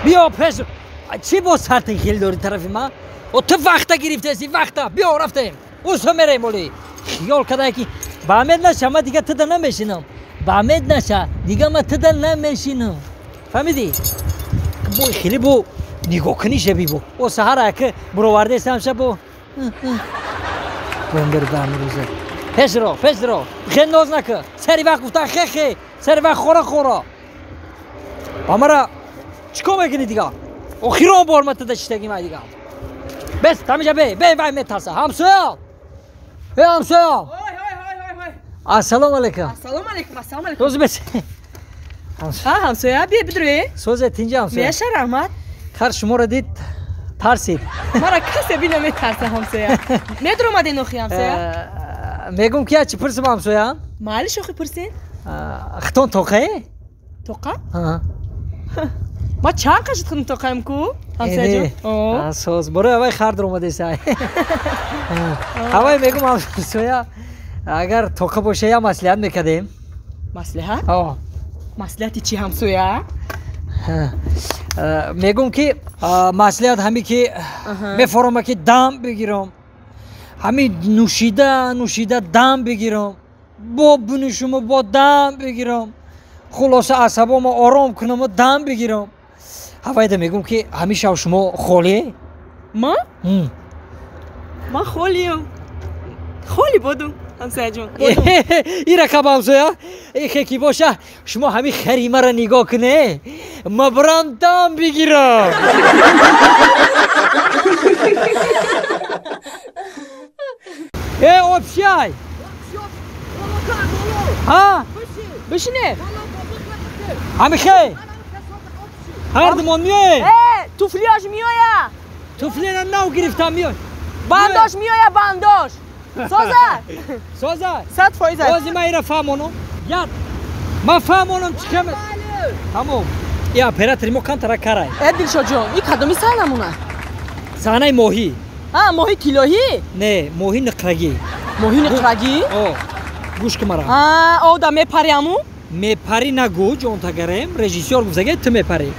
بیا پس چی با سرت خیلی داری طرف ما و تو وقتا گرفته وقتا بیا رفتیم اوسو میریم ولی خیال کده که با امید نشه ما دیگه تدا نمیشینم با امید نشه دیگه ما تدا نمیشینم فهمیدی بو خیلی بو نگاه کنی شبی بو و سهر که بروارده سمشه بو بندر دام روزه پس رو خیلی ناز نکه سری وقت گفته خیلی سری وقت خورا امرا چیکار میکنی دیگه آخرام بار ما تدا چیتگی ما دیگه بس تمیجا بی میترسه همسویا السلام علیکم روز بس همسایه بیا بدروی سوزه تینجا همسویا میشه رحمت خر شما را دید ترسید مرا کسی بینه میترسه همسایه ندر اومده نوخی همسایه میگم که چی پرسیم همسویا مالی شوخی پرسین اختون توقعه توقع ما چند قشت خودم توقعیم کو همسایه جان سوز برو اوای خر در اومده سای اوای میگم همسویا اگر توقع باشه یا مصلحت میکردیم مصلحت؟ مصلحتی چی همسویا؟ میگم که مصلحت همی که میفرمه که دم بگیرم همی نوشیده دم بگیرم با بنشم با دم بگیرم خلاصه عصبام آرام کنم و دم بگیرم هوایده میگم که همیشه شما خالیه؟ ما خالیم خالی بودم همسایه جون این رکب همسایه این کی باشه شما همین خریمه را نگاه کنه ما برم دم بگیرم آبشای ها بشینه همین خی هر دمان میای توفلیاش میایا توفلی را نو گرفتم میای بانداش میایا بانداش سازه 100% بازی ما ایره فهمونم یاد ما فهمونم چیکم تمام یا اپراتوری ما کانترا کارای دلشاد جان این کدومی سحنمونه صحنه ماهی ماهی کیلویی نه ماهی نقرگی گوش که مرا او دا میپری همون میپری نگو جان تا گرم رژیسور گفته تو میپری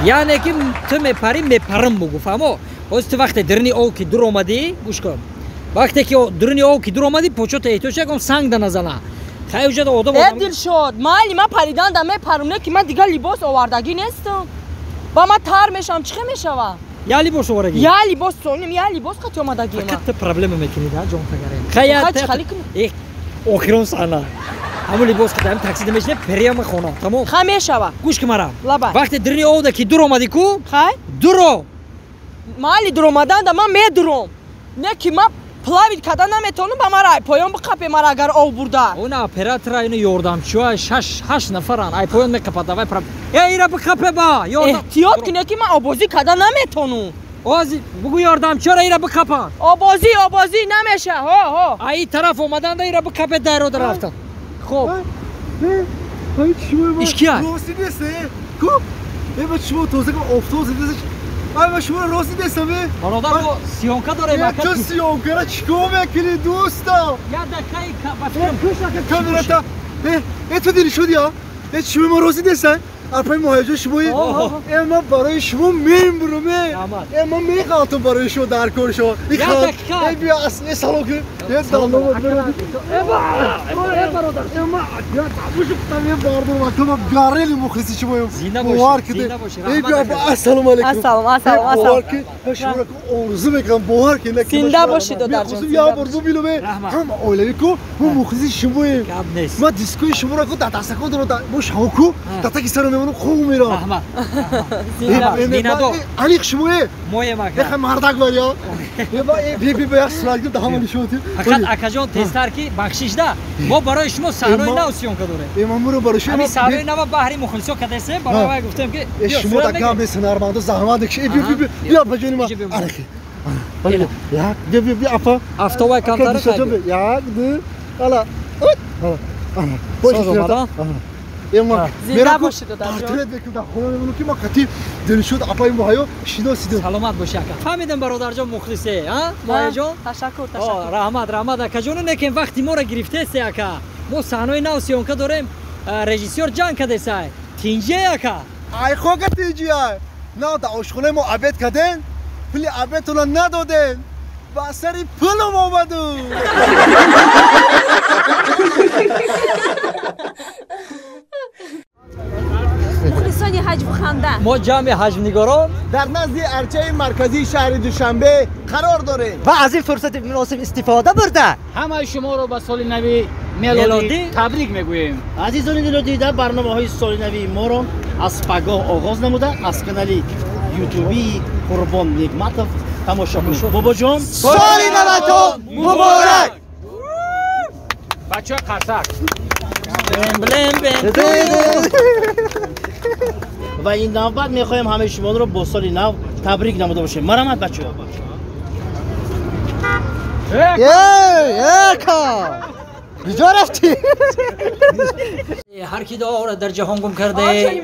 یعنی که تو میپری میپرم بگو فهمو از تو وقت درنی او که دور اومدی گوش کن وقتی که درنی او که دور اومدی پوچوت ایتوش یکم سنگ نزنه خیلی جد آدم دل شد مالی ما پریدن دا میپرونه که من دیگه لباس آوردگی نیستم با ما تر میشم چه میشوم یا لباس آوردگی یا لباس سونیم یا لباس خط اومدگی ما فقط پرابلم میکنی دا جان تا گرم خیلی آخرون سانا همون لباس که دارم تاکسی دمیشنه پریم خونه تمام خمیشوا گوش که مرا لبا وقتی درنی او دا که دور اومدی کو خای درو مالی در اومدن دا من میدرم نه که ما پلاوید کردن نمیتونم با مرا پایان بقپه مرا اگر او برده اون اپراتور اینو یاردمچی‌ها 8 نفرن ای پایان میقپد وای پراب ایرا بقپه با احتیاط کنه که من آبازی کردن نمیتونم آزی بگو یاردمچی را ایرا بقپن آبازی نمیشه ای طرف اومدن دا ایرا بقپه در رو رفتن خب های چشمای ایش کیه؟ راستی نیسته؟ کم؟ با چشما توزه که افتاد زدیدش با شما راستی نیسته برادر با سیانکا داره تو سیانکا را چیکار میکنی دوستا؟ یا دکای کامرا تا تو دیری شدی ها؟ چشمای ما راستی نیسته؟ اپای مهاجر شمایی اما برای شما میبرمه اما میخواهتم برای شما در کار شما ای بیا اصلی سلام کن یه دلو برادر اما بوشو کتم یه باردر وقتا ما گاریلی مخلصی شماییم باور کده ای بیا با السلام علیکم السلام باور که شما را آرزو میکنم باور که زنده باشید در جان یا برزو بیلومه هم اولوی کو ما مخلصی شماییم ما دیسکوی شما را کو دست کن درو با شما کو دست کی سر منو خوب میرم احمد دینا علیک شموه موی ما بخ مردک بریا بیا سوال که دهم نشوتی فقط اکاجون تستر کی بخشش ده ما برای شما صحنه نو سیونکا داره امام برای شما همین صحنه نو بحری مخلصو کدسه برای گفتم که شما دکا به سنرمند زحمت کش بیا بجنی ما علیک بیا افا افتوای کانتر یک دو حالا اما زنده باشید در جان بکنم خدا میمونم که ما قطعی دلشود اپای ماهیو شناسیدم سلامت باشه فهمیدم برادر جان مخلصه ها ماهی جان تشکر رحمت اکا جون نکن وقتی ما را گرفته سی اکا ما صحنه نو سیونکا داریم رژیسور جان کده سای تینجه اکا ای خوگه تینجه نه در آشخونه ما عبد کردن پلی عبدتون ندادن و سری پلم آمدو مخلصانی حجم خواندن ما جمع حجم نگاران در نزد ارچه مرکزی شهر دوشنبه قرار داریم و از این فرصت مناسب استفاده برده همه شما رو به سال نوی میلادی تبریک میگوییم. عزیزان دل دیده برنامه های سال نوی ما رو از پگاه آغاز نموده از کانال یوتیوبی قربان نعمتov تماشا کنید. بابا جان سال نوتون مبارک. بچه ها قرصک و این نوبت میخوایم همه شما رو با سال نو تبریک نموده باشیم. مرحمت بچه ها. کجا رفتی؟ هر کی داره در جهان گم کرده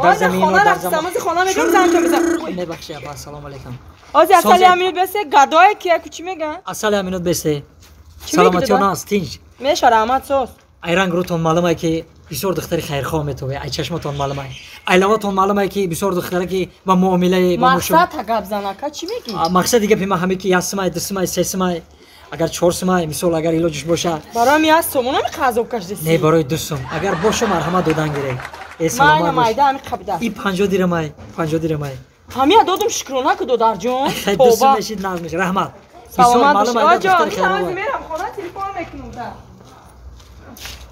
در زمین و در زمان خانه میگم زن تو بزن میبخشی ابا سلام علیکم آزی اصلی امینت بسه گدای که کوچی میگن اصل امینت بسه سلامتی و ناز تینج میشه رحمت سوس ای رنگ روتون معلومه که بسیار دختری خیرخواه میتوه ای چشمتون معلومه ای لباتون معلومه که بسیار دختری که با معامله با مقصد تگاب زنکا چی میگی مقصد دیگه پیما همه که یاسمای دسمای سسمای اگر 4 سمای مثال اگر ایلاجش باشه برای میاد سومونم قازو کش دسی نه برای 2 سم اگر باشه مرحمت دادن گیره ای سلام ما مایده هم خبیده ای 50 دیرمای 50 دیرمای همیا دادم شکرونه که دادر جون دو سم نشید ناز میشه رحمت بسیار سلامت معلومه باشه آجا دختر من خیره میرم خونه تلفن میکنم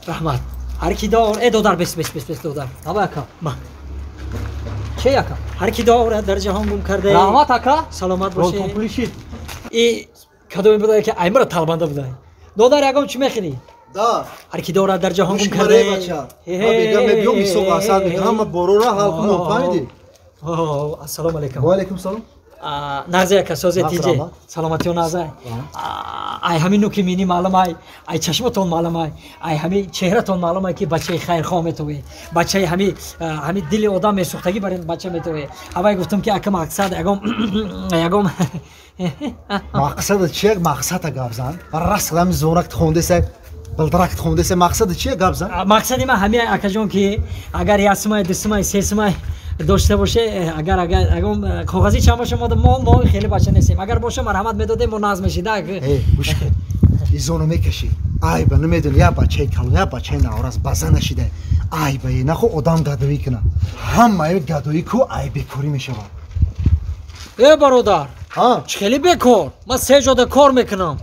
رحمت هر کی دار ای دودار بس دودار ابا اکا ما چه اکا هر کی دار در جهان گم کرده رحمت اکا سلامت باشه ای کدوم بده که ایمر طالبانده بده دودار یکم چی میخری دا هر کی دار در جهان گم گوش کرده کرده بچه ما بگم میبیام میسوق اصلا میکنم ما برو را حال کنم فهمیدی؟ السلام علیکم و علیکم سلام نازه که سوزه تیجه سلامتی و نازه ای همین نوکی مینی معلوم ای چشمتون معلوم ای همین چهرهتون معلومه که بچه خیرخواه میتوه بچه همین دل آدم میسوختگی برای بچه میتوه اول گفتم که اکم مقصد یگم مقصد چیه مقصد گابزن رسلم زونک خونده سه بلدرک خونده سه مقصد چیه گابزن مقصد من همین اکا جون که اگر یاسمای دسمای سسمای داشته باشه اگر کاغذی چند باشه ما خیلی بچه نیستیم اگر باشه مرحمت میداده ما ناز میشیده گوش کن این زونو میکشی ای با نمیدونی یا بچه کلو یا بچه نوراز بزن نشیده ای با این خو آدم گدویی کنه همه گدویی کو ای بیکوری میشه ای برادر خیلی بیکار من 3 جاده کار میکنم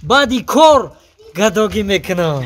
بعدی کار گداگی میکنم